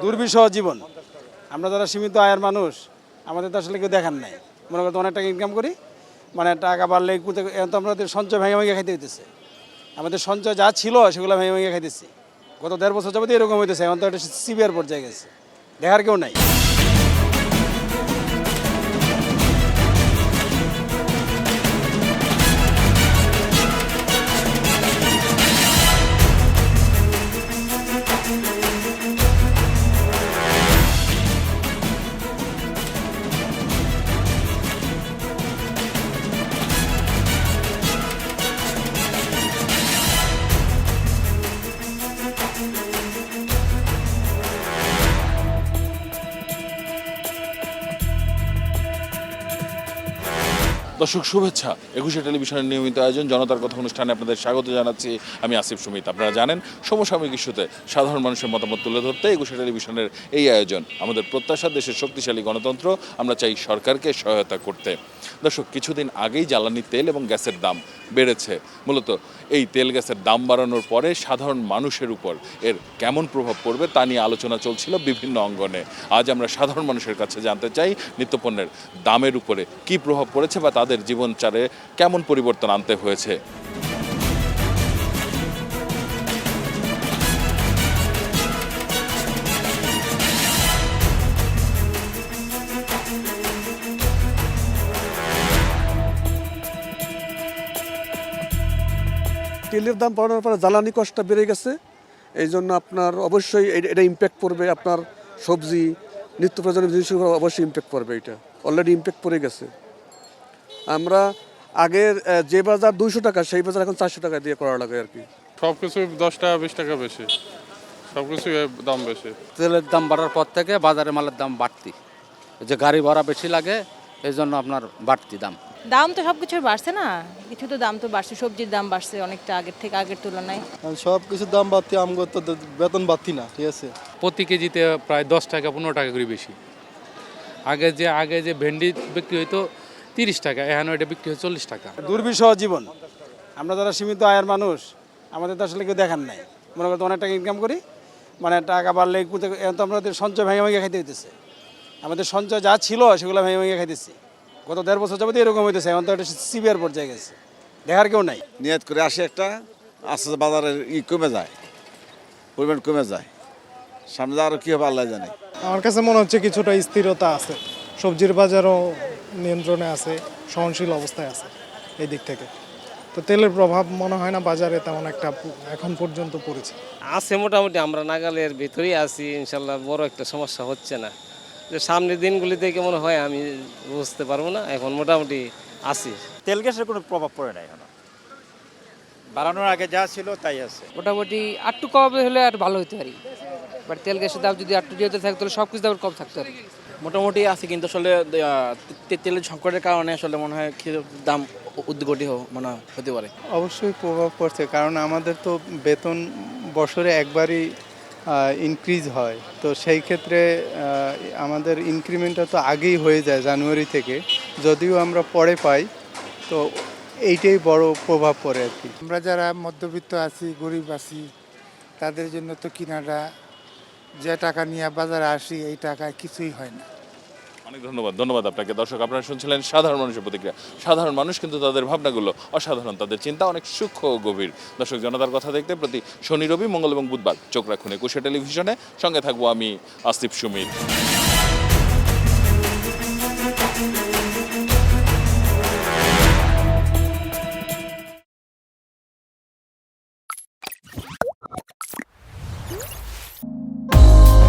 দুর্বিষহ জীবন। আমরা যারা সীমিত আয়ের মানুষ, আমাদের তো আসলে কেউ দেখার নাই। মনে করতে অনেক টাকা ইনকাম করি, মানে টাকা বাড়লে এখন তো আমাদের সঞ্চয় ভেঙে ভেঙে খাইতে হইতেছে। আমাদের সঞ্চয় যা ছিল সেগুলো ভেঙে ভেঙে খাইতেছি। গত 1.5 বছর যাবত এরকম হইতেছে। এখন তো একটা সিভিয়ার পর্যায়ে গেছে, দেখার কেউ নাই। দর্শক শুভেচ্ছা। 21শে টেলিভিশনের নিয়মিত আয়োজন জনতার কথা অনুষ্ঠানে আপনাদের স্বাগত জানাচ্ছি। আমি আসিফ সুমিত। আপনারা জানেন সমসাময়িক ইস্যুতে সাধারণ মানুষের মতামত তুলে ধরতে 21শে টেলিভিশনের এই আয়োজন। আমাদের প্রত্যাশা দেশের শক্তিশালী গণতন্ত্র, আমরা চাই সরকারকে সহায়তা করতে। দর্শক, কিছুদিন আগেই জ্বালানি তেল এবং গ্যাসের দাম বেড়েছে। মূলত এই তেল গ্যাসের দাম বাড়ানোর পরে সাধারণ মানুষের উপর এর কেমন প্রভাব পড়বে তা নিয়ে আলোচনা চলছিল বিভিন্ন অঙ্গনে। আজ আমরা সাধারণ মানুষের কাছে জানতে চাই নিত্যপণ্যের দামের উপরে কী প্রভাব পড়েছে বা তাদের জীবনচারে কেমন পরিবর্তন আনতে হয়েছে। তেলের দাম বাড়ানোর পরে জ্বালানি কষ্টটা বেড়ে গেছে। এই জন্য আপনার অবশ্যই এটা ইম্প্যাক্ট পড়বে। আপনার সবজি, নিত্য প্রয়োজনীয় জিনিসের উপর অবশ্যই ইম্প্যাক্ট পড়বে। এটা অলরেডি ইম্প্যাক্ট পড়ে গেছে। আমরা আগের যে বাজার 200 টাকা, সেই বাজার এখন 400 টাকা দিয়ে করা লাগে আর কি। সব কিছু 10 টাকা 20 টাকা বেশি, সব কিছু দাম বেশি। তেলের দাম বাড়ার পর থেকে বাজারে মালের দাম বাড়তি, যে গাড়ি ভাড়া বেশি লাগে এই জন্য আপনার বাড়তি দাম। দাম তো সব কিছুর বাড়ছে না, কিছু তো দাম তো বাড়ছে, সবজির দাম বাড়ছে অনেকটা আগের থেকে, আগের তুলনায়। সব কিছুর দাম বাড়তি, আমগো তো বেতন বাড়তি না, ঠিক আছে। প্রতি কেজিতে প্রায় 10 টাকা 15 টাকা করে বেশি। আগে যে ভেন্ডি বিক্রি হইতো 30 টাকা, এখন এটা বিক্রি হয় 40 টাকা। দুর্বিষহ জীবন। আমরা যারা সীমিত আয়ের মানুষ, আমাদের তো আসলে কেউ দেখার নাই। মনে করতে অনেক টাকা ইনকাম করি, মানে টাকা বাড়লে এখন তো আমাদের সঞ্চয় ভেঙে ভেঙে খাইতে হইতেছে। আমাদের সঞ্চয় যা ছিল সেগুলো ভেঙে ভেঙে খাইতেছি। গত 1.5 বছর যাবত এরকম হইতেছে। এখন তো একটা সিভিয়ার পর্যায়ে গেছে, দেখার কেউ নাই। নিয়ত করে আসি একটা, আস্তে আস্তে বাজারের কমে যায়, পরিমাণ কমে যায়। সামনে আরও কী হবে আল্লাহ জানে। আমার কাছে মনে হচ্ছে কিছুটা স্থিরতা আছে, সবজির বাজারও নিয়ন্ত্রণে আছে, সহনশীল অবস্থায় আছে এই দিক থেকে। তো তেলের প্রভাব মনে হয় না বাজারে তেমন একটা এখন পর্যন্ত পড়েছে। আছে মোটামুটি, আমরা নাগালের ভিতরেই আছি, ইনশাল্লাহ বড় একটা সমস্যা হচ্ছে না। যে সামনের দিনগুলিতে কেমন হয় আমি বুঝতে পারবো না, এখন মোটামুটি আছি। তেল গ্যাসের কোনো প্রভাব পড়ে না, এখন বাড়ানোর আগে যা ছিল তাই আছে। মোটামুটি আটটু কম হলে আর ভালো হতে পারি, বাট তেল গ্যাসের দাম যদি আটটু যেতে থাকতো তাহলে সব কিছু দাম কম থাকতো আর কি। মোটামুটি আছে, কিন্তু আসলে তেলের সংকটের কারণে আসলে মনে হয় দাম উদ্যোগটি মনে হতে পারে। অবশ্যই প্রভাব পড়ছে, কারণ আমাদের তো বেতন বছরে একবারই ইনক্রিজ হয়। তো সেই ক্ষেত্রে আমাদের ইনক্রিমেন্টটা তো আগেই হয়ে যায় জানুয়ারি থেকে, যদিও আমরা পরে পাই। তো এইটাই বড় প্রভাব পড়ে আর কি। আমরা যারা মধ্যবিত্ত আছি, গরিব আছি, তাদের জন্য তো কিনাটা যে টাকা নিয়ে বাজারে আসি এই টাকায় কিছুই হয় না। অনেক ধন্যবাদ আপনাকে। দর্শক, আপনারা শুনছিলেন সাধারণ মানুষের প্রতিক্রিয়া। সাধারণ মানুষ কিন্তু তাদের ভাবনাগুলো অসাধারণ, তাদের চিন্তা অনেক সূক্ষ্ম ও গভীর। দর্শক, জনতার কথা দেখতে প্রতি শনি, রবি, মঙ্গল এবং বুধবার চোখ রাখুন 21শে টেলিভিশনে। সঙ্গে থাকবো আমি আসিফ সুমিত।